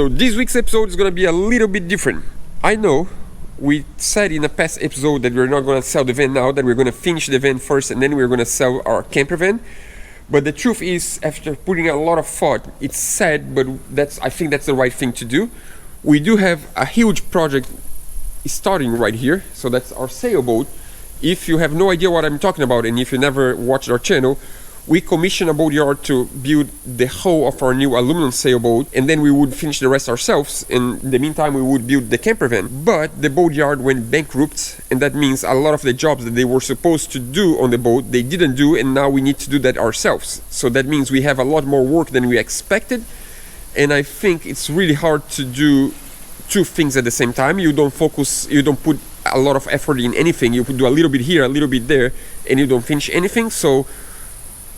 So this week's episode is gonna be a little bit different. I know we said in a past episode that we're not gonna sell the van now, that we're gonna finish the van first and then we're gonna sell our camper van. But the truth is, after putting a lot of thought, it's sad, but I think that's the right thing to do. We do have a huge project starting right here. So that's our sailboat. If you have no idea what I'm talking about, and if you never watched our channel, we commissioned a boatyard to build the hull of our new aluminum sailboat, and then we would finish the rest ourselves. In the meantime, we would build the camper van. But the boatyard went bankrupt, and that means a lot of the jobs that they were supposed to do on the boat, they didn't do, and now we need to do that ourselves. So that means we have a lot more work than we expected, and I think it's really hard to do two things at the same time. You don't put a lot of effort in anything. You do a little bit here, a little bit there, and you don't finish anything. So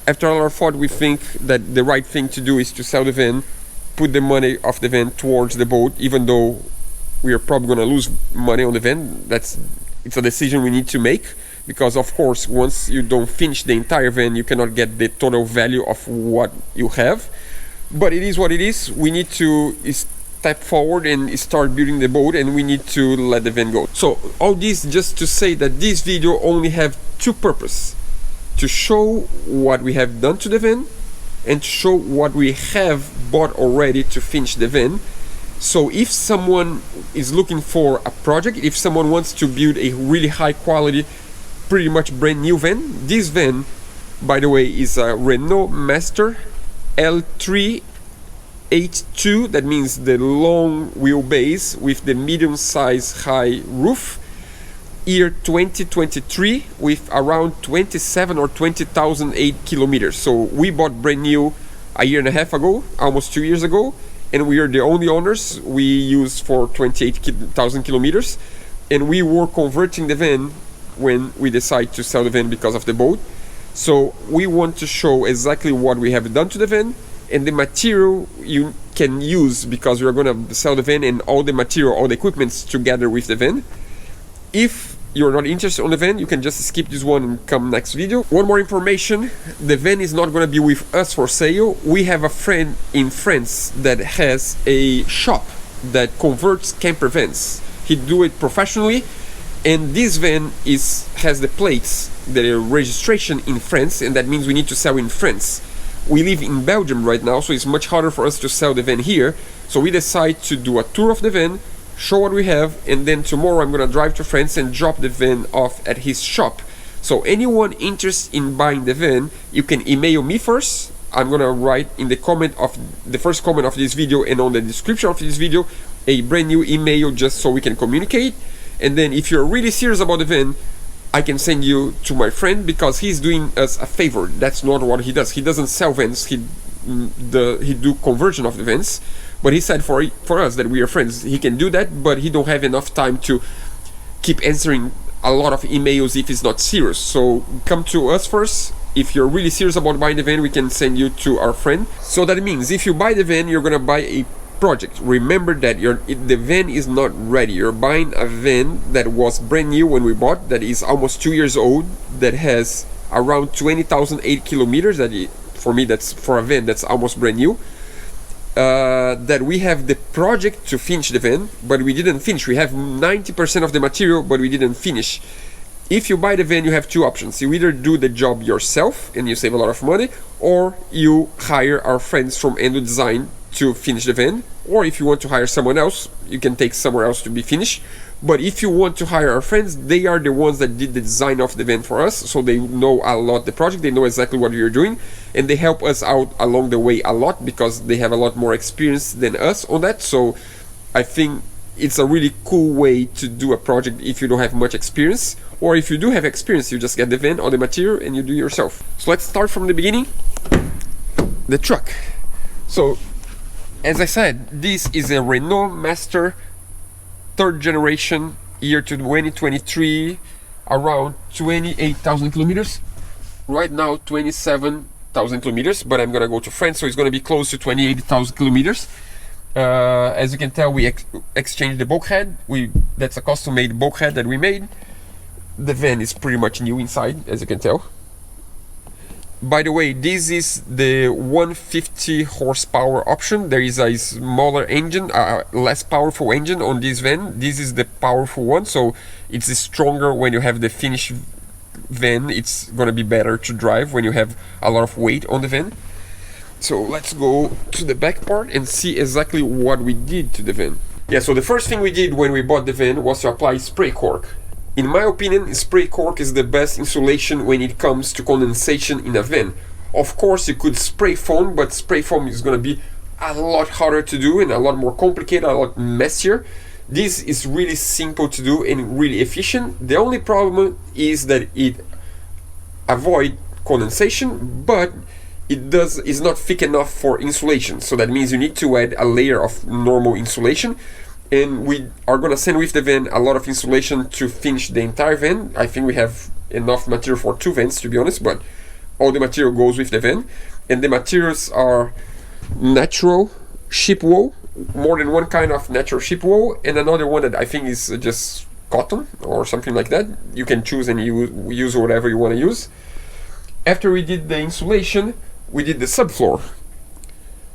after a lot of thought, we think that the right thing to do is to sell the van, put the money of the van towards the boat, even though we are probably going to lose money on the van. It's a decision we need to make, because of course once you don't finish the entire van, you cannot get the total value of what you have. But it is what it is. We need to step forward and start building the boat, and we need to let the van go. So all this just to say that this video only have two purposes: to show what we have done to the van and to show what we have bought already to finish the van. So if someone is looking for a project, if someone wants to build a really high quality, pretty much brand new van, this van, by the way, is a Renault Master L382. That means the long wheelbase with the medium size high roof. Year 2023 with around 27 or 20,008 kilometers. So we bought brand new a year and a half ago, almost 2 years ago, and we are the only owners. We use for 28,000 kilometers, and we were converting the van when we decided to sell the van because of the boat. So we want to show exactly what we have done to the van and the material you can use, because we are going to sell the van and all the material, all the equipments together with the van. If you're not interested on the van, you can just skip this one and come next video. One more information: the van is not going to be with us for sale. We have a friend in France that has a shop that converts camper vans. He do it professionally, and this van has the plates, the registration in France, and that means we need to sell in France. We live in Belgium right now, so it's much harder for us to sell the van here. So we decide to do a tour of the van, show what we have, and then tomorrow I'm gonna drive to France and drop the van off at his shop. So anyone interested in buying the van, you can email me first. I'm gonna write in the first comment of this video and on the description of this video a brand new email, just so we can communicate. And then if you're really serious about the van, I can send you to my friend, because he's doing us a favor. That's not what he does. He doesn't sell vans. He do conversion of the vans. But he said for us that we are friends, he can do that, but he don't have enough time to keep answering a lot of emails if it's not serious. So come to us first. If you're really serious about buying the van, we can send you to our friend. So that means if you buy the van, you're gonna buy a project. Remember that the van is not ready. You're buying a van that was brand new when we bought, that is almost 2 years old, that has around 20,008 kilometers. For me, that's for a van that's almost brand new. That we have the project to finish the van, but we didn't finish. We have 90% of the material, but we didn't finish. If you buy the van, you have two options. You either do the job yourself and you save a lot of money, or you hire our friends from Endo Design to finish the van. Or if you want to hire someone else, you can take somewhere else to be finished. But if you want to hire our friends, they are the ones that did the design of the van for us, so they know a lot the project, they know exactly what we are doing, and they help us out along the way a lot, because they have a lot more experience than us on that. So I think it's a really cool way to do a project if you don't have much experience, or if you do have experience, you just get the van, all the material, and you do it yourself. So let's start from the beginning. The truck. So as I said, this is a Renault Master 3rd generation, year 2023, around 28,000 kilometers. Right now 27,000 kilometers, but I'm gonna go to France, so it's gonna be close to 28,000 kilometers. As you can tell, we exchanged the bulkhead. That's a custom-made bulkhead that we made. The van is pretty much new inside, as you can tell. By the way, this is the 150 horsepower option. There is a smaller engine, less powerful engine on this van. This is the powerful one, so it's stronger when you have the finished van. It's gonna be better to drive when you have a lot of weight on the van. So let's go to the back part and see exactly what we did to the van. Yeah, so the first thing we did when we bought the van was to apply spray cork. In my opinion, spray cork is the best insulation when it comes to condensation in a van. Of course, you could spray foam, but spray foam is going to be a lot harder to do and a lot more complicated, a lot messier. This is really simple to do and really efficient. The only problem is that it avoids condensation, but is not thick enough for insulation. So that means you need to add a layer of normal insulation. And we are going to send with the van a lot of insulation to finish the entire van. I think we have enough material for 2 vans, to be honest, but all the material goes with the van. And the materials are natural sheep wool, more than one kind of natural sheep wool, and another one that I think is just cotton or something like that. You can choose and use whatever you want to use. After we did the insulation, we did the subfloor.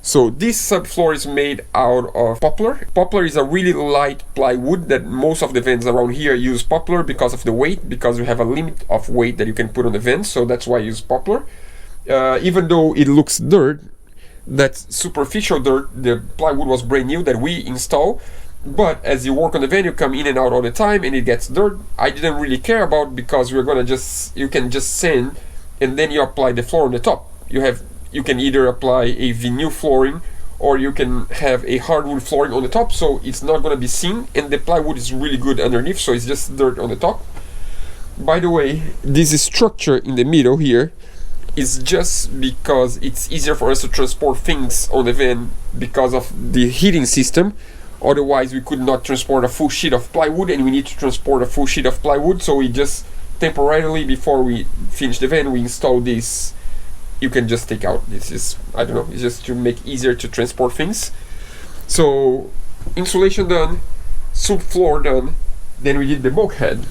So this subfloor is made out of poplar. Poplar is a really light plywood that most of the vans around here use poplar because of the weight, because you have a limit of weight that you can put on the van, so that's why I use poplar. Even though it looks dirt, that's superficial dirt, the plywood was brand new that we install, but as you work on the van, you come in and out all the time and it gets dirt. I didn't really care about, because we're gonna you can just sand and then you apply the floor on the top. You can either apply a vinyl flooring or you can have a hardwood flooring on the top, so it's not going to be seen, and the plywood is really good underneath, so it's just dirt on the top. By the way, this structure in the middle here is just because it's easier for us to transport things on the van because of the heating system. Otherwise we could not transport a full sheet of plywood, and we need to transport a full sheet of plywood, so we just temporarily, before we finish the van, we install this. You can just take out, this is, I don't know, it's just to make easier to transport things. So insulation done, subfloor done, then we did the bulkhead.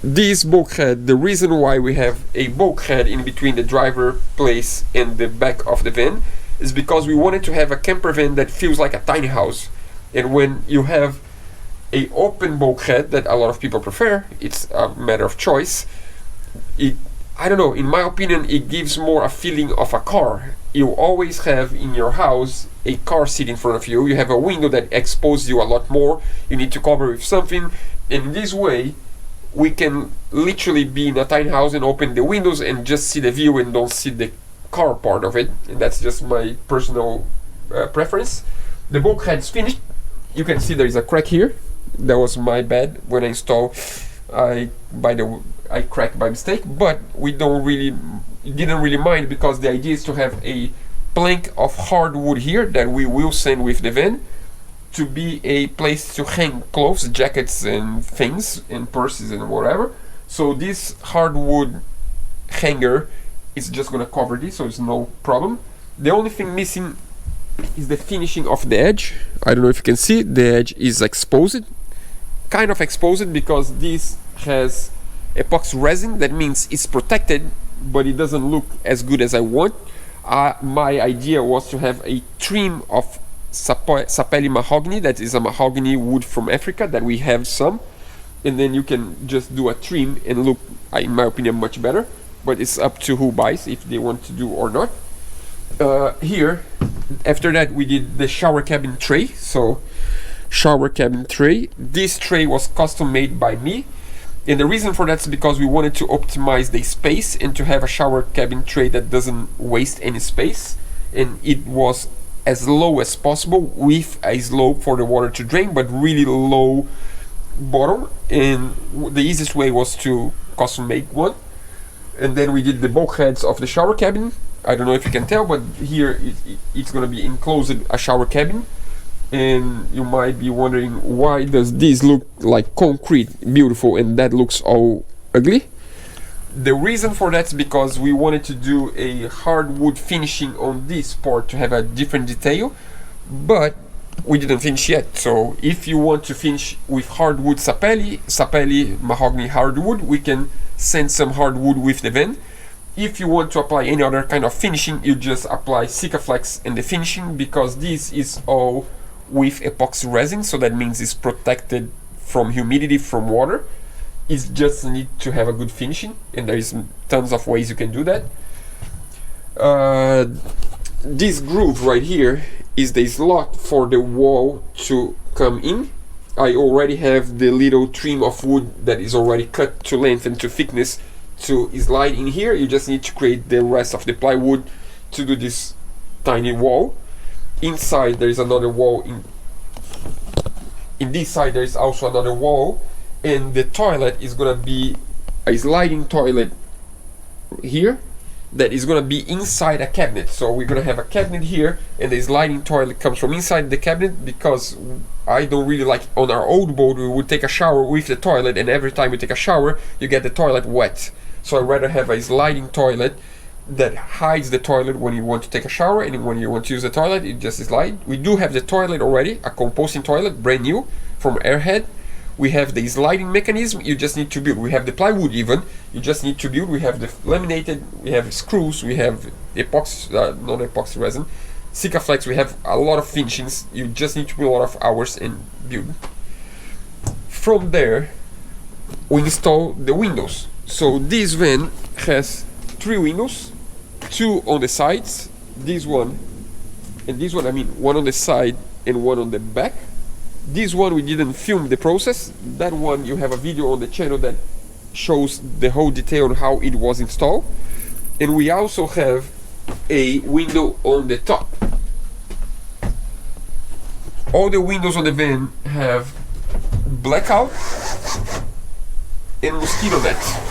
This bulkhead, the reason why we have a bulkhead in between the driver place and the back of the van is because we wanted to have a camper van that feels like a tiny house. And when you have a open bulkhead that a lot of people prefer, it's a matter of choice, I don't know, in my opinion, it gives more a feeling of a car. You always have in your house a car seat in front of you. You have a window that exposes you a lot more. You need to cover with something. And in this way, we can literally be in a tiny house and open the windows and just see the view and don't see the car part of it. And that's just my personal preference. The bulkhead's finished. You can see there is a crack here. That was my bad when I installed. I cracked by mistake, but we didn't really mind, because the idea is to have a plank of hardwood here that we will send with the van to be a place to hang clothes, jackets and things and purses and whatever. So this hardwood hanger is just gonna cover this, so it's no problem. The only thing missing is the finishing of the edge. I don't know if you can see, the edge is exposed, kind of exposed, because this has epoxy resin. That means it's protected, but it doesn't look as good as I want. My idea was to have a trim of sapele mahogany, that is a mahogany wood from Africa that we have some, and then you can just do a trim and look, in my opinion, much better, but it's up to who buys if they want to do or not. Here, after that, we did the shower cabin tray. So shower cabin tray, this tray was custom made by me. And the reason for that is because we wanted to optimize the space and to have a shower cabin tray that doesn't waste any space. And it was as low as possible, with a slope for the water to drain, but really low bottom. And the easiest way was to custom make one. And then we did the bulkheads of the shower cabin. I don't know if you can tell, but here it's going to be enclosed a shower cabin. And you might be wondering, why does this look like concrete, beautiful, and that looks all ugly? The reason for that is because we wanted to do a hardwood finishing on this part to have a different detail, but we didn't finish yet. So if you want to finish with hardwood sapele mahogany hardwood, we can send some hardwood with the van. If you want to apply any other kind of finishing, you just apply Sikaflex in the finishing, because this is all with epoxy resin, so that means it's protected from humidity, from water. It just need to have a good finishing, and there is tons of ways you can do that. This groove right here is the slot for the wall to come in. I already have the little trim of wood that is already cut to length and to thickness to slide in here. You just need to create the rest of the plywood to do this tiny wall. Inside there is another wall. In this side there is also another wall, and the toilet is gonna be a sliding toilet here that is gonna be inside a cabinet. So we're gonna have a cabinet here, and the sliding toilet comes from inside the cabinet, because I don't really like, on our old boat we would take a shower with the toilet, and every time we take a shower you get the toilet wet. So I'd rather have a sliding toilet that hides the toilet when you want to take a shower, and when you want to use the toilet it just slide. We do have the toilet already, a composting toilet, brand new from Airhead. We have the sliding mechanism, you just need to build. We have the plywood even, you just need to build. We have the laminated, we have screws, we have epoxy, non-epoxy resin, Sikaflex, we have a lot of finishings. You just need to put a lot of hours and build. From there we install the windows. So this van has 3 windows, 2 on the sides, this one and this one, I mean one on the side and one on the back. This one we didn't film the process. That one you have a video on the channel that shows the whole detail on how it was installed. And we also have a window on the top. All the windows on the van have blackout and mosquito net.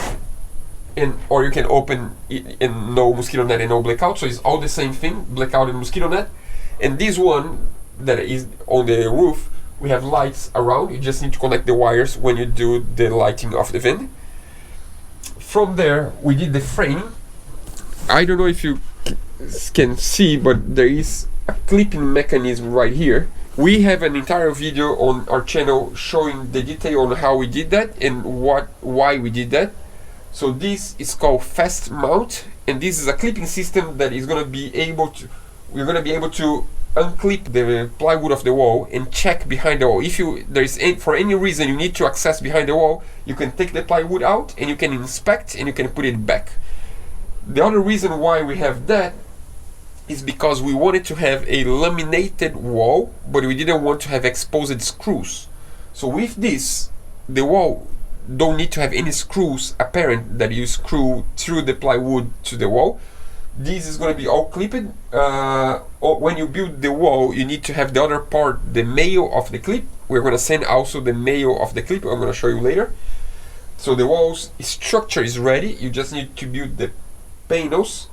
Or you can open it and no mosquito net and no blackout, so it's all the same thing, blackout and mosquito net. And this one that is on the roof, we have lights around. You just need to connect the wires when you do the lighting of the van. From there we did the frame. I don't know if you can see, but there is a clipping mechanism right here. We have an entire video on our channel showing the detail on how we did that and why we did that. So this is called fast mount, and this is a clipping system that is going to be able to, we're going to be able to unclip the plywood of the wall and check behind the wall. If for any reason you need to access behind the wall, you can take the plywood out and you can inspect and you can put it back. The other reason why we have that is because we wanted to have a laminated wall, but we didn't want to have exposed screws. So with this, the wall don't need to have any screws apparent that you screw through the plywood to the wall. This is going to be all clipped. When you build the wall, you need to have the other part, the mail of the clip. We're going to send also the mail of the clip, I'm going to show you later. So the wall's structure is ready, you just need to build the panels.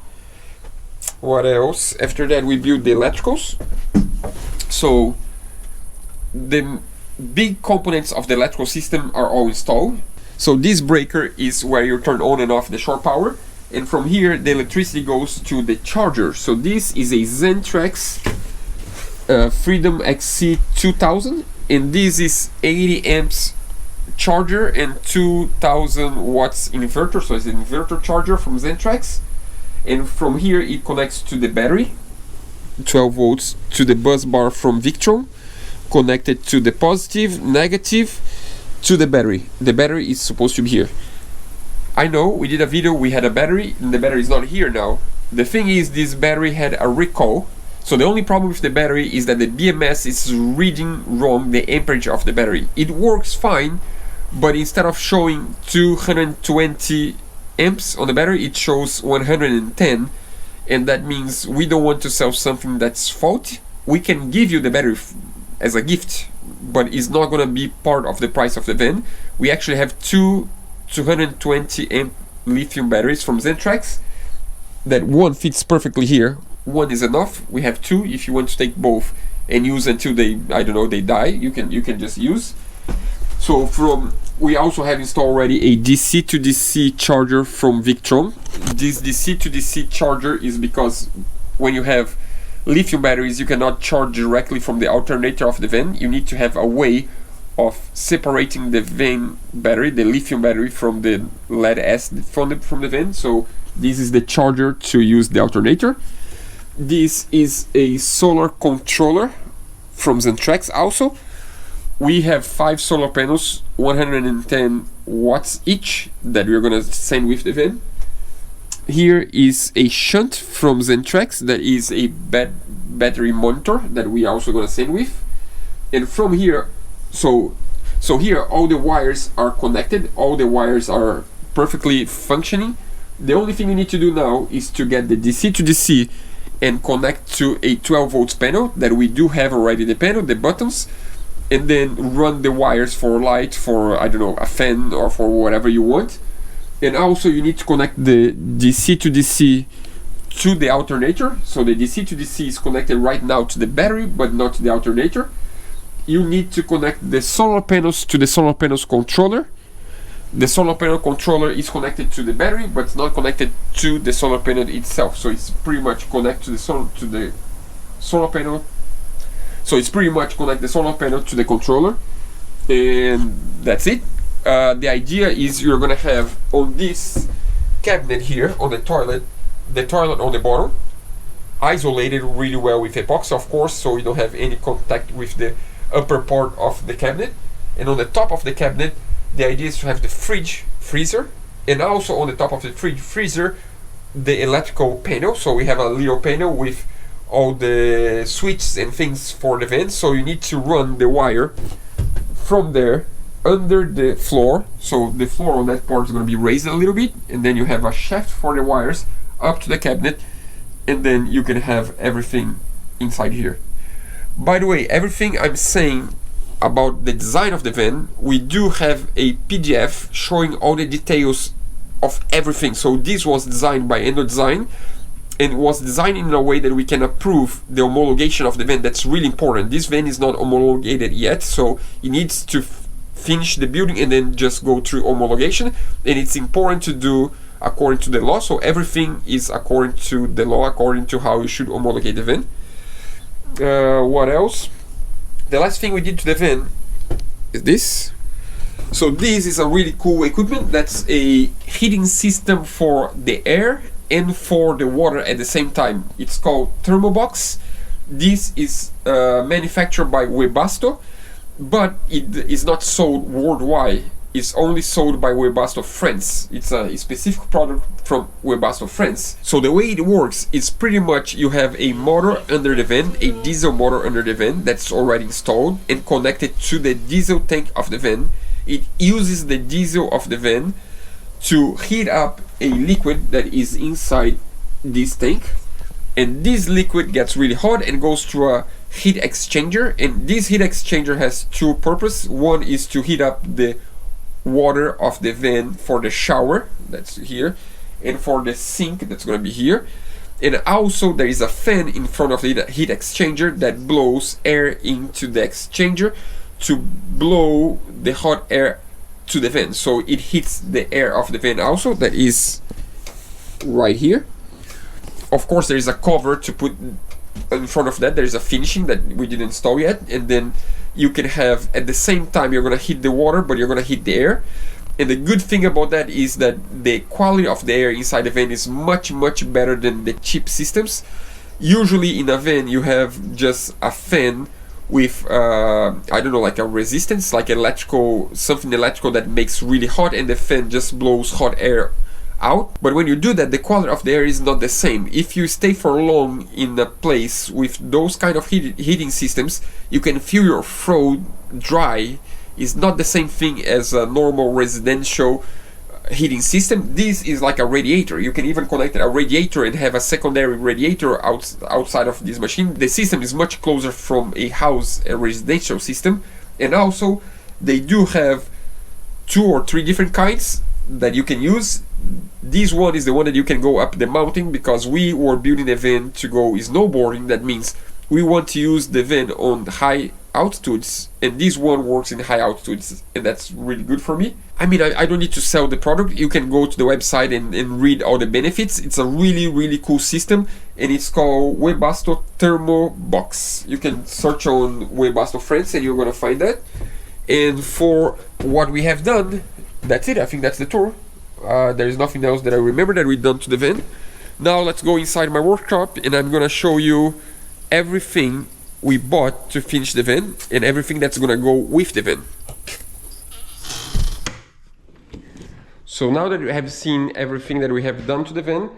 What else? After that we build the electricals. So the big components of the electrical system are all installed. So this breaker is where you turn on and off the shore power, and from here the electricity goes to the charger. So this is a Zentrax Freedom XC 2000, and this is 80 amps charger and 2000 watts inverter, so it's an inverter charger from Zentrax. And from here it connects to the battery, 12 volts, to the bus bar from Victron, connected to the positive, negative, to the battery. The battery is supposed to be here. I know we did a video, we had a battery, and the battery is not here now. The thing is, this battery had a recall, so the only problem with the battery is that the BMS is reading wrong the amperage of the battery. It works fine, but instead of showing 220 amps on the battery, it shows 110, and that means we don't want to sell something that's faulty. We can give you the battery as a gift, but it's not going to be part of the price of the van. We actually have 220 amp lithium batteries from Zentrax that one fits perfectly here. One is enough. We have 2 if you want to take both and use until they, I don't know, they die. You can just use. So we also have installed already a DC to DC charger from Victron. This DC to DC charger is because when you have lithium batteries, you cannot charge directly from the alternator of the van. You need to have a way of separating the van battery, the lithium battery, from the lead acid from the van. So This is the charger to use the alternator. This is a solar controller from Zentrax also. We have 5 solar panels, 110 watts each, that we're gonna send with the van. Here is a shunt from Zentrax that is a battery monitor that we also gonna send with. And from here, so here all the wires are connected, all the wires are perfectly functioning. The only thing you need to do now is to get the DC to DC and connect to a 12 volts panel that we do have already, the panel, the buttons, and then run the wires for light, for, I don't know, a fan or for whatever you want. And also you need to connect the DC to DC to the alternator. So the DC to DC is connected right now to the battery, but not to the alternator. You need to connect the solar panels to the solar panels controller. The solar panel controller is connected to the battery, but it's not connected to the solar panel itself. So it's pretty much connect to the solar panel. So it's pretty much connect the solar panel to the controller, and that's it. The idea is you're gonna have on this cabinet here on the toilet on the bottom, isolated really well with epoxy, of course, so you don't have any contact with the upper part of the cabinet. And on the top of the cabinet, the idea is to have the freezer, and also on the top of the freezer, the electrical panel. So we have a little panel with all the switches and things for the van. So you need to run the wire from there under the floor. So the floor on that part is going to be raised a little bit, and then you have a shaft for the wires up to the cabinet, and then you can have everything inside here. By the way, everything I'm saying about the design of the van, we do have a PDF showing all the details of everything. So this was designed by Endo Design, and was designed in a way that we can approve the homologation of the van. That's really important. This van is not homologated yet, so it needs to finish the building and then just go through homologation, and it's important to do according to the law. So everything is according to the law, according to how you should homologate the van. What else? The last thing we did to the van is this. So this is a really cool equipment. That's a heating system for the air and for the water at the same time. It's called Thermobox. This is manufactured by Webasto, but it is not sold worldwide. It's only sold by Webasto France. It's a specific product from Webasto France. So the way it works is pretty much you have a motor under the van, a diesel motor under the van that's already installed and connected to the diesel tank of the van. It uses the diesel of the van to heat up a liquid that is inside this tank, and this liquid gets really hot and goes through a heat exchanger, and this heat exchanger has two purposes. One is to heat up the water of the van for the shower, that's here, and for the sink, that's going to be here. And also there is a fan in front of the heat exchanger that blows air into the exchanger to blow the hot air to the van. So it heats the air of the van also, that is right here. Of course there is a cover to put in front of that. There is a finishing that we didn't install yet, and then you can have at the same time you're gonna heat the water, but you're gonna heat the air. And the good thing about that is that the quality of the air inside the van is much better than the cheap systems. Usually in a van you have just a fan with I don't know, like a resistance, like something electrical that makes really hot, and the fan just blows hot air out. But when you do that, the quality of the air is not the same. If you stay for long in a place with those kind of heating systems, you can feel your throat dry. It's not the same thing as a normal residential heating system. This is like a radiator. You can even connect a radiator and have a secondary radiator outside of this machine. The system is much closer from a house, a residential system. And also they do have 2 or 3 different kinds that you can use. This one is the one that you can go up the mountain, because we were building a van to go snowboarding. That means we want to use the van on high altitudes, and this one works in high altitudes, and that's really good for me. I mean, I don't need to sell the product. You can go to the website and read all the benefits. It's a really cool system, and it's called Webasto Thermobox. You can search on Webasto France and you're gonna find that. And for what we have done, that's it. I think that's the tour. There is nothing else that I remember that we've done to the van. Now let's go inside my workshop and I'm gonna show you everything we bought to finish the van and everything that's gonna go with the van. So now that you have seen everything that we have done to the van,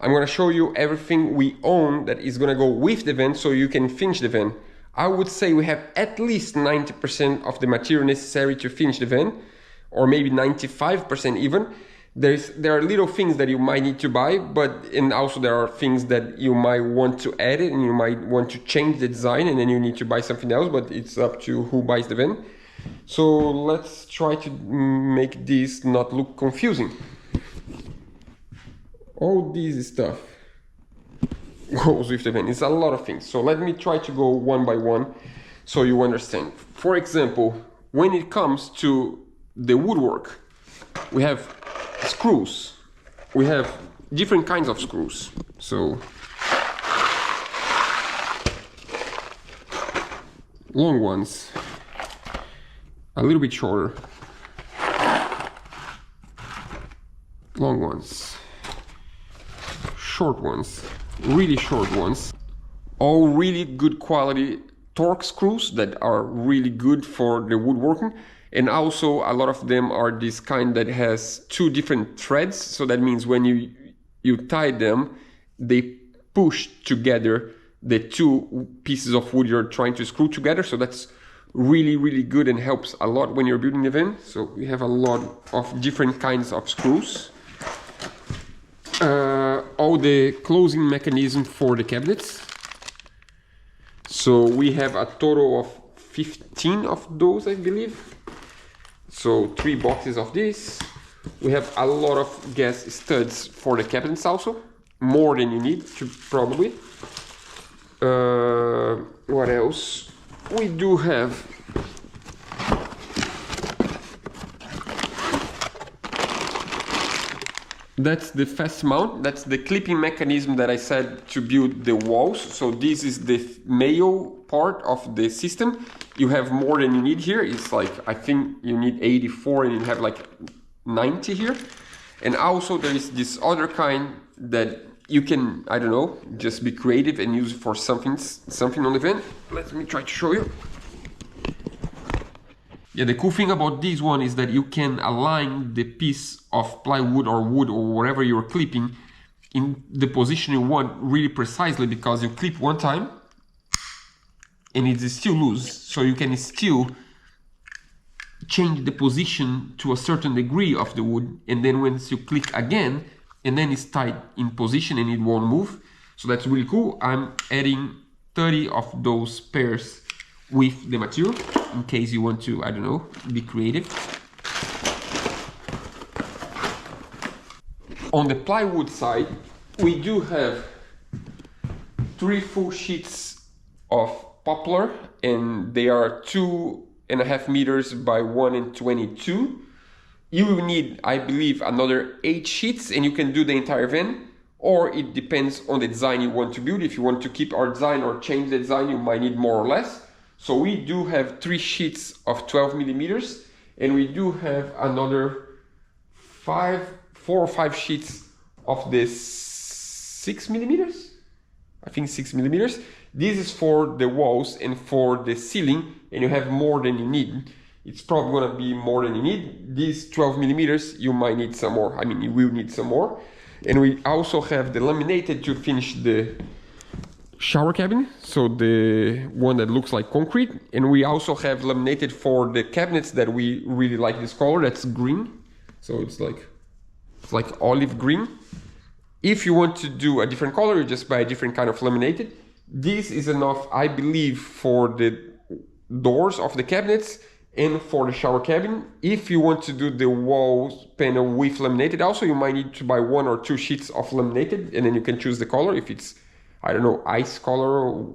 I'm gonna show you everything we own that is gonna go with the van so you can finish the van. I would say we have at least 90% of the material necessary to finish the van, or maybe 95% even. There are little things that you might need to buy, and also there are things that you might want to add it and you might want to change the design and then you need to buy something else, but it's up to who buys the van. So let's try to make this not look confusing. All this stuff goes with the van. It's a lot of things. So let me try to go one by one so you understand. For example, when it comes to the woodwork, we have screws. We have different kinds of screws. So long ones, a little bit shorter, long ones, short ones, really short ones, all really good quality torque screws that are really good for the woodworking. And also a lot of them are this kind that has two different threads, so that means when you tie them, they push together the two pieces of wood you're trying to screw together. So that's really good and helps a lot when you're building the van. So we have a lot of different kinds of screws. All the closing mechanism for the cabinets. So we have a total of 15 of those, I believe. So 3 boxes of this. We have a lot of gas studs for the cabinets also, more than you need to probably. What else? We do have that's the fast mount, that's the clipping mechanism that I said to build the walls. So this is the male part of the system. You have more than you need here. It's like, I think you need 84 and you have like 90 here. And also there is this other kind that you can, I don't know, just be creative and use it for something on the van. Let me try to show you. Yeah, the cool thing about this one is that you can align the piece of plywood or wood or whatever you're clipping in the position you want really precisely, because you clip one time and it is still loose, so you can still change the position to a certain degree of the wood, and then once you click again, and then it's tied in position and it won't move. So that's really cool. I'm adding 30 of those pairs with the material, in case you want to, I don't know, be creative. On the plywood side, we do have 3 full sheets of poplar, and they are 2.5 meters by 1.22. You will need, I believe, another 8 sheets, and you can do the entire van, or it depends on the design you want to build. If you want to keep our design or change the design, you might need more or less. So we do have 3 sheets of 12 millimeters, and we do have another 4 or 5 sheets of the 6 millimeters. I think 6 millimeters. This is for the walls and for the ceiling, and you have more than you need. It's probably gonna be more than you need. These 12 millimeters, you might need some more. I mean, you will need some more. And we also have the laminated to finish the shower cabin, so the one that looks like concrete. And we also have laminated for the cabinets that we really like this color, that's green. So it's like olive green. If you want to do a different color, you just buy a different kind of laminated. This is enough, I believe, for the doors of the cabinets and for the shower cabin. If you want to do the wall panel with laminated also, you might need to buy 1 or 2 sheets of laminated, and then you can choose the color, if it's, I don't know, ice color or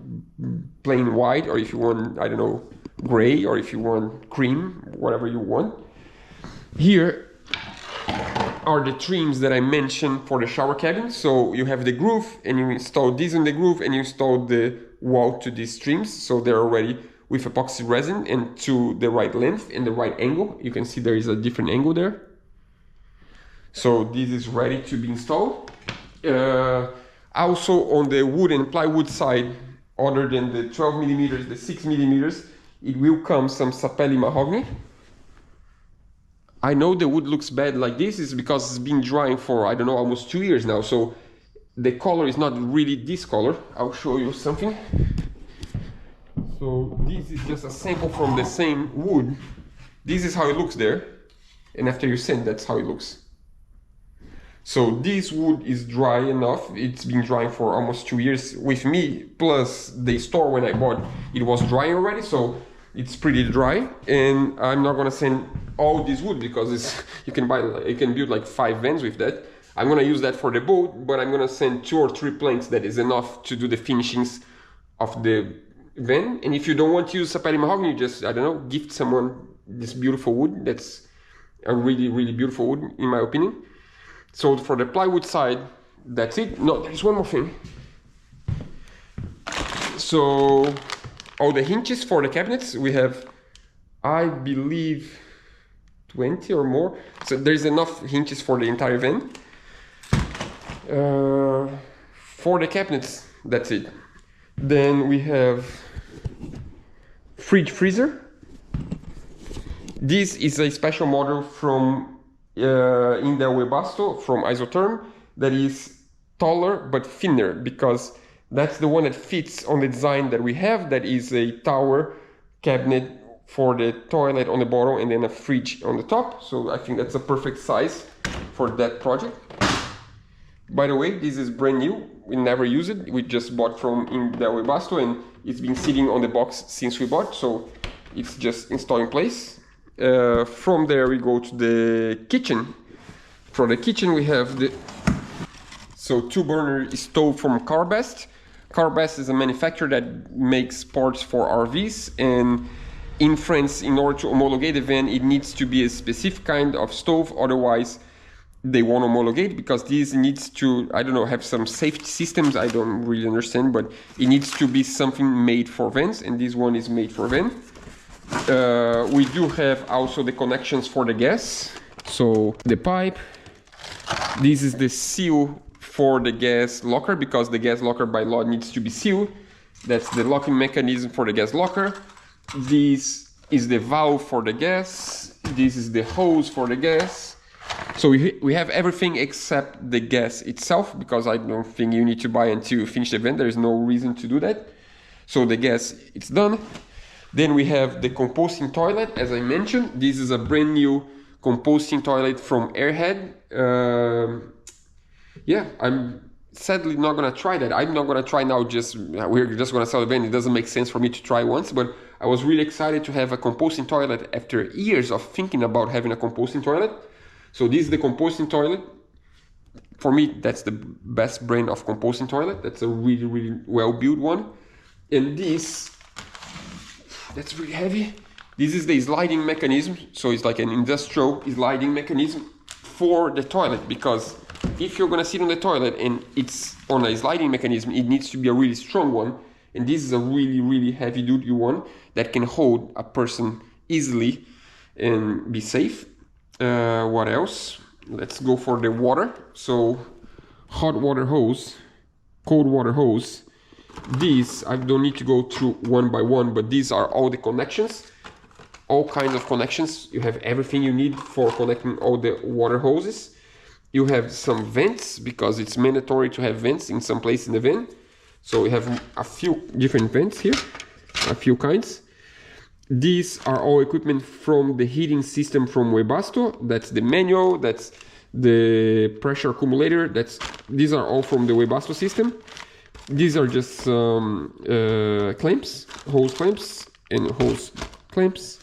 plain white, or if you want, I don't know, gray, or if you want cream, whatever you want. Here are the trims that I mentioned for the shower cabin. So you have the groove, and you install this in the groove, and you install the wall to these trims, so they're already with epoxy resin and to the right length and the right angle. You can see there is a different angle there. So this is ready to be installed. Also on the wood and plywood side, other than the 12 millimeters, the 6 millimeters, it will come some sapelli mahogany. I know the wood looks bad like this is because it's been drying for, I don't know, almost 2 years now. So the color is not really this color. I'll show you something. So this is just a sample from the same wood. This is how it looks there. And after you sand, that's how it looks. So this wood is dry enough. It's been drying for almost 2 years with me, plus the store when I bought, it was dry already. So it's pretty dry, and I'm not gonna sand all this wood because it's, you can build like 5 vans with that. I'm gonna use that for the boat, but I'm gonna send 2 or 3 planks. That is enough to do the finishings of the van. And if you don't want to use sapelli mahogany, just, I don't know, gift someone this beautiful wood. That's a really, really beautiful wood in my opinion. So for the plywood side, that's it. No, there's one more thing. So all the hinges for the cabinets, we have, I believe, 20 or more. So there's enough hinges for the entire van. For the cabinets, that's it. Then we have fridge freezer. This is a special model from India Webasto from Isotherm that is taller but thinner, because that's the one that fits on the design that we have. That is a tower cabinet for the toilet on the bottom and then a fridge on the top. So I think that's a perfect size for that project. By the way, this is brand new. We never use it. We just bought from India Webasto and it's been sitting on the box since we bought. So it's just installed in place. From there we go to the kitchen. For the kitchen we have the 2-burner stove from Carbest. Carbest is a manufacturer that makes parts for RVs, and in France, in order to homologate the van, it needs to be a specific kind of stove, otherwise they won't homologate, because this needs to, I don't know, have some safety systems, I don't really understand, but it needs to be something made for vans, and this one is made for van. We do have also the connections for the gas, so the pipe, this is the seal for the gas locker, because the gas locker by law needs to be sealed. That's the locking mechanism for the gas locker. This is the valve for the gas. This is the hose for the gas. So we have everything except the gas itself, because I don't think you need to buy until you finish the van. There is no reason to do that. So the gas, it's done. Then we have the composting toilet, as I mentioned. This is a brand new composting toilet from Airhead. Yeah, I'm sadly not gonna try that. I'm not gonna try now, we're just gonna sell the van. It doesn't make sense for me to try once, but I was really excited to have a composting toilet after years of thinking about having a composting toilet. So this is the composting toilet. For me, that's the best brand of composting toilet. That's a really, really well-built one. And this, that's really heavy. This is the sliding mechanism. So it's like an industrial sliding mechanism for the toilet, because if you're gonna sit on the toilet and it's on a sliding mechanism, it needs to be a really strong one. And this is a really, really heavy duty one that can hold a person easily and be safe. What else? Let's go for the water. So hot water hose, cold water hose. These, I don't need to go through one by one, but these are all the connections. All kinds of connections. You have everything you need for connecting all the water hoses. You have some vents, because it's mandatory to have vents in some place in the van. So we have a few different vents here, a few kinds. These are all equipment from the heating system from Webasto. That's the manual, that's the pressure accumulator. These are all from the Webasto system. These are just clamps, hose clamps and hose clamps.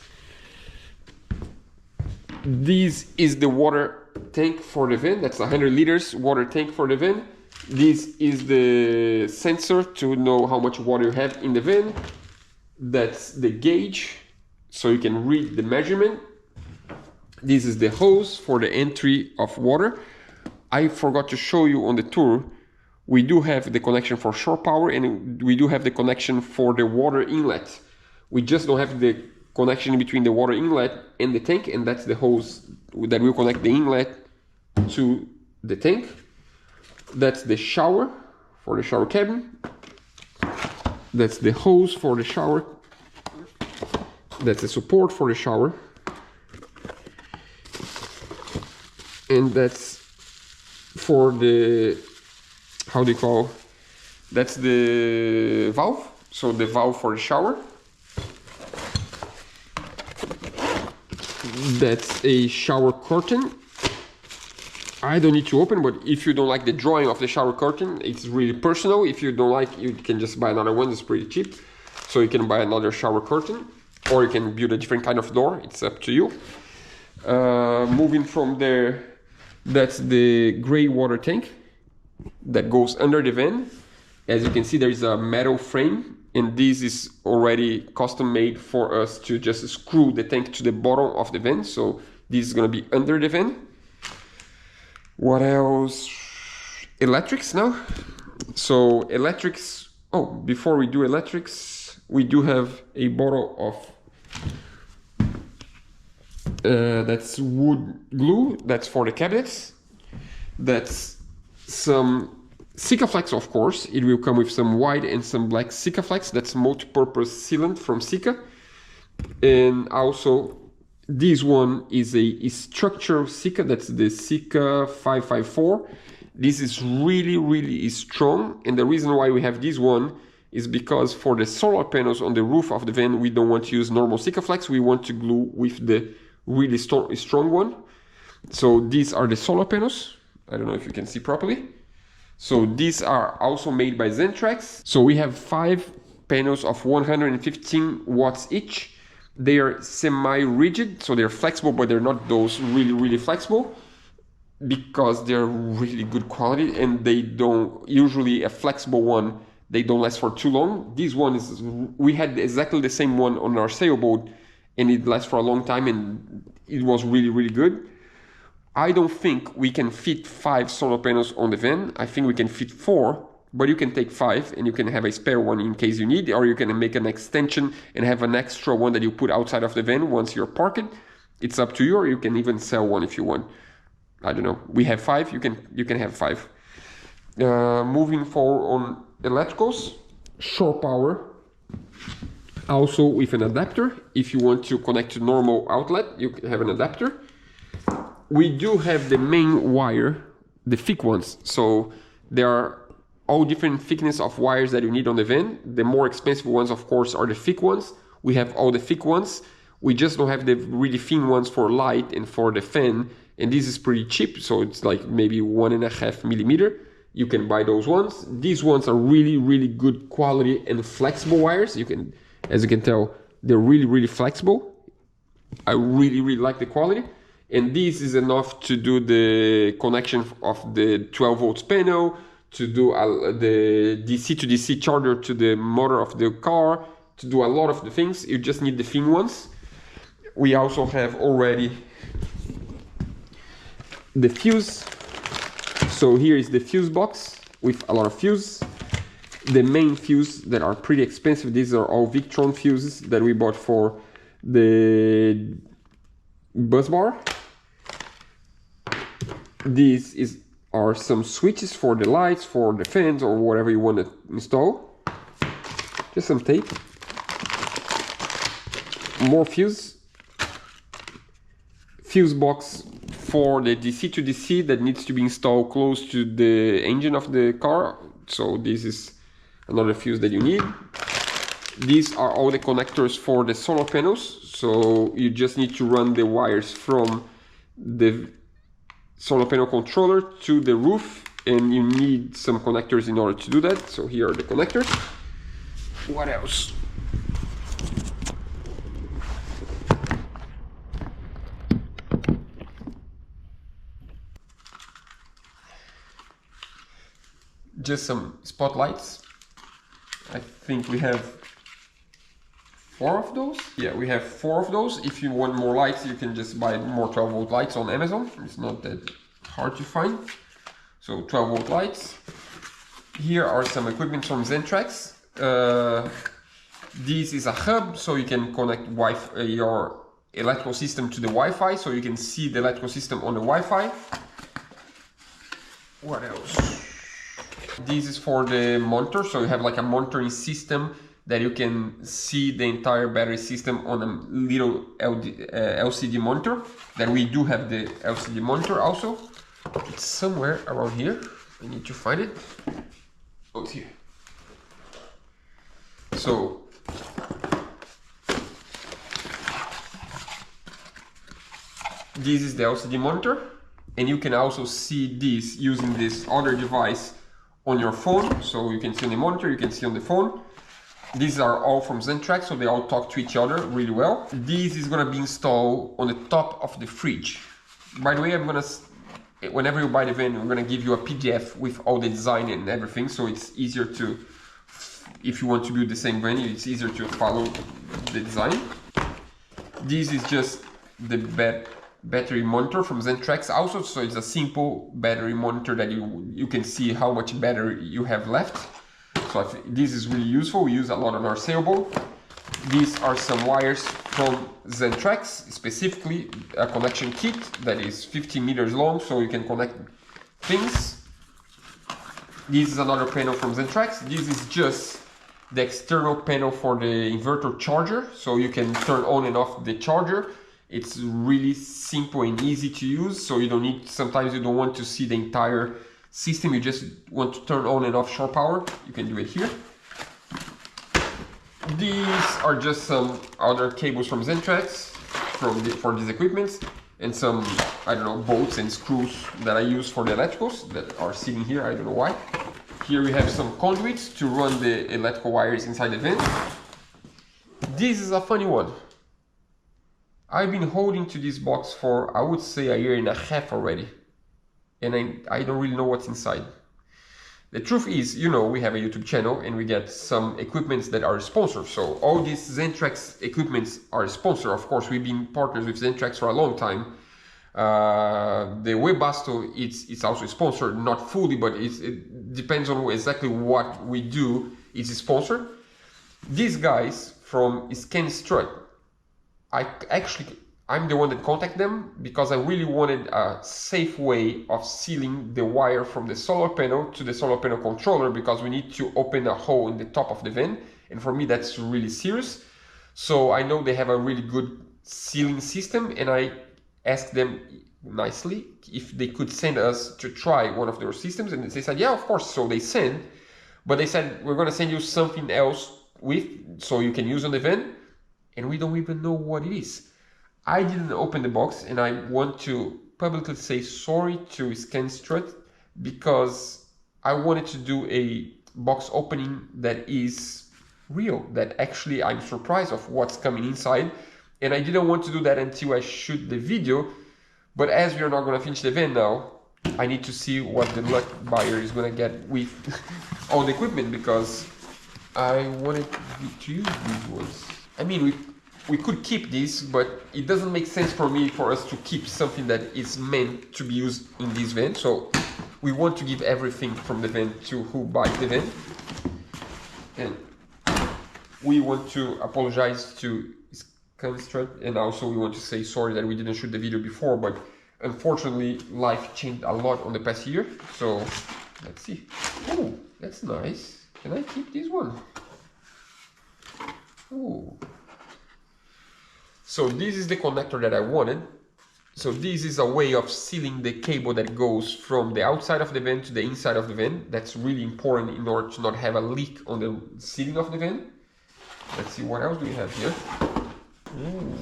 This is the water tank for the van. That's 100 liters water tank for the van. This is the sensor to know how much water you have in the van. That's the gauge, so you can read the measurement. This is the hose for the entry of water. I forgot to show you on the tour, we do have the connection for shore power, and we do have the connection for the water inlet. We just don't have the connection between the water inlet and the tank, and that's the hose that will connect the inlet to the tank. That's the shower for the shower cabin. That's the hose for the shower. That's the support for the shower. And that's for the, how do you call, that's the valve. So the valve for the shower. That's a shower curtain. I don't need to open, but if you don't like the drawing of the shower curtain, it's really personal. If you don't like, you can just buy another one. It's pretty cheap. So you can buy another shower curtain, or you can build a different kind of door. It's up to you. Moving from there, that's the gray water tank that goes under the van. As you can see, there is a metal frame, and this is already custom made for us to just screw the tank to the bottom of the van. So this is going to be under the van. What else? Electrics now. So electrics. Oh, before we do electrics, we do have a bottle of that's wood glue. That's for the cabinets. That's some Sikaflex, of course. It will come with some white and some black Sikaflex. That's multi-purpose sealant from Sika. And also, this one is a structural Sika. That's the Sika 554. This is really, really strong. And the reason why we have this one is because for the solar panels on the roof of the van, we don't want to use normal Sikaflex. We want to glue with the really strong one. So these are the solar panels. I don't know if you can see properly. So these are also made by Zentrax. So we have 5 panels of 115 watts each. They are semi-rigid, so they're flexible, but they're not those really, really flexible, because they're really good quality, and they don't, usually a flexible one, they don't last for too long. This one is, we had exactly the same one on our sailboat, and it lasts for a long time, and it was really, really good. I don't think we can fit 5 solar panels on the van. I think we can fit 4, but you can take 5 and you can have a spare one in case you need, or you can make an extension and have an extra one that you put outside of the van once you're parked. It's up to you, or you can even sell one if you want. I don't know. We have 5, you can have 5. Moving forward on electricals, shore power, also with an adapter. If you want to connect to normal outlet, you can have an adapter. We do have the main wire, the thick ones. So there are all different thickness of wires that you need on the van. The more expensive ones, of course, are the thick ones. We have all the thick ones. We just don't have the really thin ones for light and for the fan. And this is pretty cheap. So it's like maybe 1.5 millimeter. You can buy those ones. These ones are really, really good quality and flexible wires. You can, as you can tell, they're really, really flexible. I really, really like the quality. And this is enough to do the connection of the 12 volts panel, to do the DC to DC charger to the motor of the car, to do a lot of the things. You just need the thin ones. We also have already the fuse. So here is the fuse box with a lot of fuse. The main fuse that are pretty expensive. These are all Victron fuses that we bought for the bus bar. These are some switches for the lights, for the fans, or whatever you want to install. Just some tape. More fuse. Fuse box for the DC to DC that needs to be installed close to the engine of the car. So this is another fuse that you need. These are all the connectors for the solar panels. So you just need to run the wires from the solar panel controller to the roof, and you need some connectors in order to do that. So here are the connectors. What else? Just some spotlights. I think we have 4 of those. Yeah, we have 4 of those. If you want more lights, you can just buy more 12 volt lights on Amazon. It's not that hard to find. So 12 volt lights. Here are some equipment from Zentrax. This is a hub, so you can connect your electrical system to the Wi-Fi, so you can see the electrical system on the Wi-Fi. What else? This is for the monitor, so you have like a monitoring system that you can see the entire battery system on a little LCD monitor. Then we do have the LCD monitor also. It's somewhere around here. I need to find it. Oh, it's here. So this is the LCD monitor, and you can also see this using this other device on your phone. So you can see on the monitor, you can see on the phone. These are all from Zentrax, so they all talk to each other really well. This is gonna be installed on the top of the fridge. By the way, whenever you buy the van, I'm gonna give you a PDF with all the design and everything, so it's easier to, if you want to build the same van, it's easier to follow the design. This is just the battery monitor from Zentrax also, so it's a simple battery monitor that you can see how much battery you have left. So this is really useful. We use a lot on our sailboat. These are some wires from Zentrax, specifically a connection kit that is 15 meters long, so you can connect things. This is another panel from Zentrax. This is just the external panel for the inverter charger, so you can turn on and off the charger. It's really simple and easy to use, so you don't need, sometimes you don't want to see the entire system, you just want to turn on and off shore power, you can do it here. These are just some other cables from Zentrax for these equipments, and some, I don't know, bolts and screws that I use for the electricals that are sitting here, I don't know why. Here we have some conduits to run the electrical wires inside the van. This is a funny one. I've been holding to this box for, I would say, a year and a half already. And I don't really know what's inside. The truth is, you know, we have a YouTube channel and we get some equipments that are sponsored. So all these Zentrax equipments are sponsored. Of course, we've been partners with Zentrax for a long time. The Webasto, it's also sponsored, not fully, but it depends on exactly what we do. It's sponsored. These guys from Scan Strut, I'm the one that contacted them because I really wanted a safe way of sealing the wire from the solar panel to the solar panel controller, because we need to open a hole in the top of the van, and for me that's really serious. So I know they have a really good sealing system, and I asked them nicely if they could send us to try one of their systems, and they said yeah, of course. So they sent, but they said we're going to send you something else so you can use on the van, and we don't even know what it is. I didn't open the box, and I want to publicly say sorry to ScanStrut, because I wanted to do a box opening that is real, that actually I'm surprised of what's coming inside, and I didn't want to do that until I shoot the video. But as we are not going to finish the van now, I need to see what the luck buyer is going to get with all the equipment, because I wanted to use these ones. I mean, we could keep this, but it doesn't make sense for us to keep something that is meant to be used in this van. So we want to give everything from the van to who buys the van. And we want to apologize to Scanstrut, and also we want to say sorry that we didn't shoot the video before, but unfortunately life changed a lot on the past year. So let's see. Oh, that's nice. Can I keep this one? Oh. So this is the connector that I wanted. So this is a way of sealing the cable that goes from the outside of the van to the inside of the van. That's really important in order to not have a leak on the ceiling of the van. Let's see, what else do we have here? Ooh.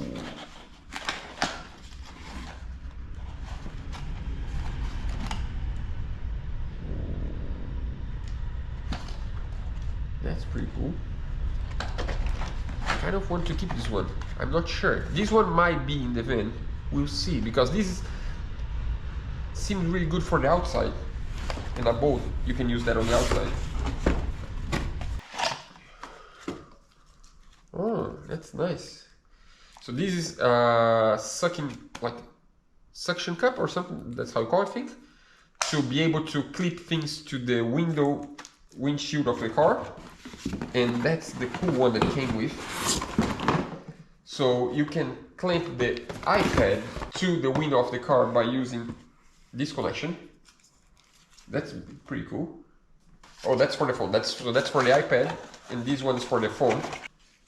That's pretty cool. I kind of want to keep this one. I'm not sure. This one might be in the van. We'll see, because this seems really good for the outside. In a boat, you can use that on the outside. Oh, that's nice. So this is suction cup or something. That's how you call it, things. To be able to clip things to the windshield of the car. And that's the cool one that came with. So you can clamp the iPad to the window of the car by using this connection. That's pretty cool. Oh, that's for the phone. That's for the iPad, and this one is for the phone.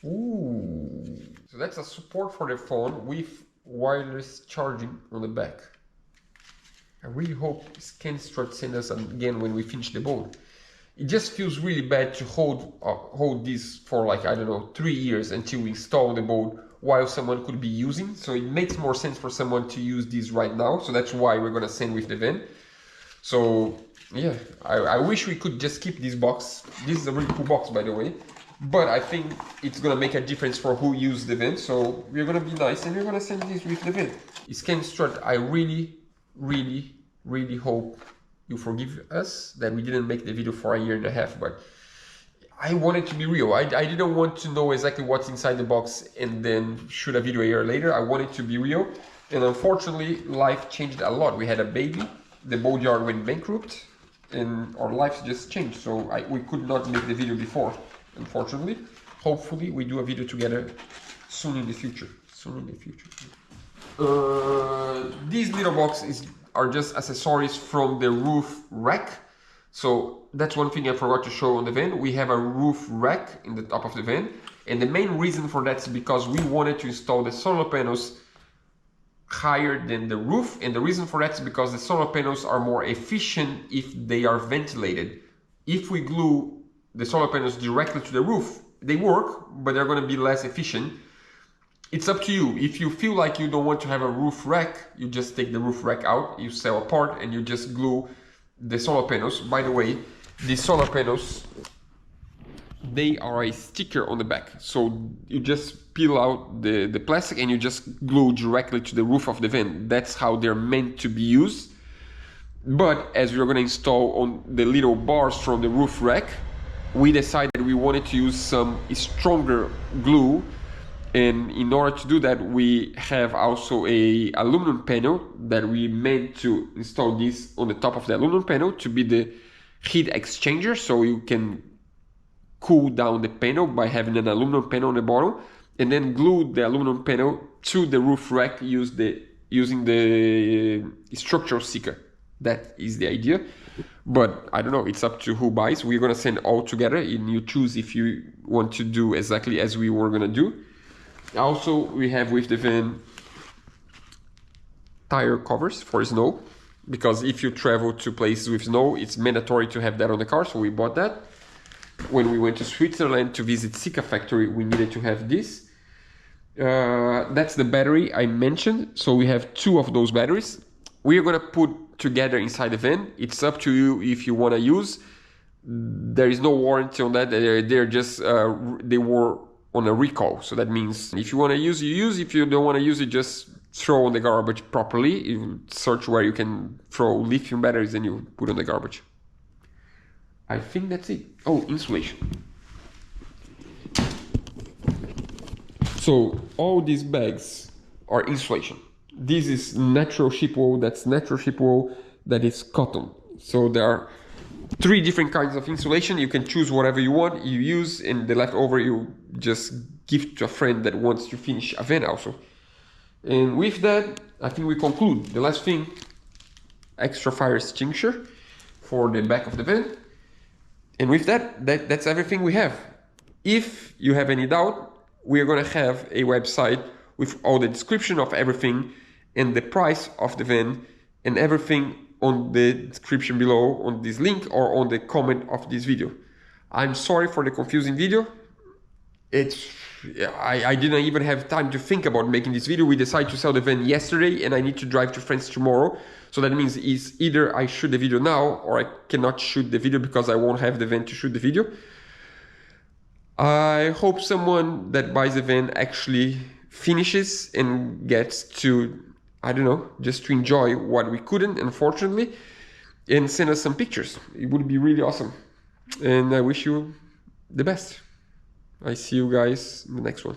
Ooh. So that's a support for the phone with wireless charging on the back. I really hope Scanstrut send us again when we finish the boat. It just feels really bad to hold this for like, I don't know, 3 years until we install the boat while someone could be using. So it makes more sense for someone to use this right now. So that's why we're gonna send with the van. So yeah, I wish we could just keep this box. This is a really cool box, by the way. But I think it's gonna make a difference for who uses the van. So we're gonna be nice and we're gonna send this with the van. Scanstrut, I really hope you forgive us that we didn't make the video for a year and a half, but I wanted to be real. I didn't want to know exactly what's inside the box and then shoot a video a year later. I wanted to be real, and unfortunately life changed a lot. We had a baby, the boatyard went bankrupt, and our lives just changed, so we could not make the video before, unfortunately. Hopefully we do a video together soon in the future. These little boxes are just accessories from the roof rack. So that's one thing I forgot to show on the van. We have a roof rack in the top of the van, and the main reason for that is because we wanted to install the solar panels higher than the roof, and the reason for that is because the solar panels are more efficient if they are ventilated. If we glue the solar panels directly to the roof, they work, but they're going to be less efficient. It's up to you. If you feel like you don't want to have a roof rack, you just take the roof rack out, you sell apart, and you just glue the solar panels. By the way, these solar panels, they are a sticker on the back. So you just peel out the plastic and you just glue directly to the roof of the van. That's how they're meant to be used. But as we're going to install on the little bars from the roof rack, we decided we wanted to use some stronger glue. And in order to do that, we have also a aluminum panel that we meant to install this on the top of the aluminum panel to be the heat exchanger, so you can cool down the panel by having an aluminum panel on the bottom, and then glue the aluminum panel to the roof rack using the structural sticker. That is the idea, but I don't know, it's up to who buys. We're gonna send all together and you choose if you want to do exactly as we were gonna do. Also, we have with the van tire covers for snow, because if you travel to places with snow, it's mandatory to have that on the car, so we bought that. When we went to Switzerland to visit Sika factory, we needed to have this. That's the battery I mentioned, so we have 2 of those batteries. We are gonna put together inside the van. It's up to you if you wanna use. There is no warranty on that. They're just, they were on a recall, so that means if you want to use, you use. If you don't want to use it, just throw on the garbage properly. You search where you can throw lithium batteries and you put on the garbage. I think that's it. Oh, insulation. So all these bags are insulation. This is natural ship wool, that's natural ship wool, that is cotton. So there are 3 different kinds of insulation. You can choose whatever you want, you use, and the leftover you just give to a friend that wants to finish a van also. And with that, I think we conclude. The last thing, extra fire extinguisher for the back of the van. And with that's everything we have. If you have any doubt, we're gonna have a website with all the description of everything and the price of the van and everything on the description below on this link or on the comment of this video. I'm sorry for the confusing video. I didn't even have time to think about making this video. We decided to sell the van yesterday and I need to drive to France tomorrow. So that means it's either I shoot the video now or I cannot shoot the video because I won't have the van to shoot the video. I hope someone that buys the van actually finishes and gets to, I don't know, just to enjoy what we couldn't, unfortunately, and send us some pictures. It would be really awesome. And I wish you the best. I see you guys in the next one.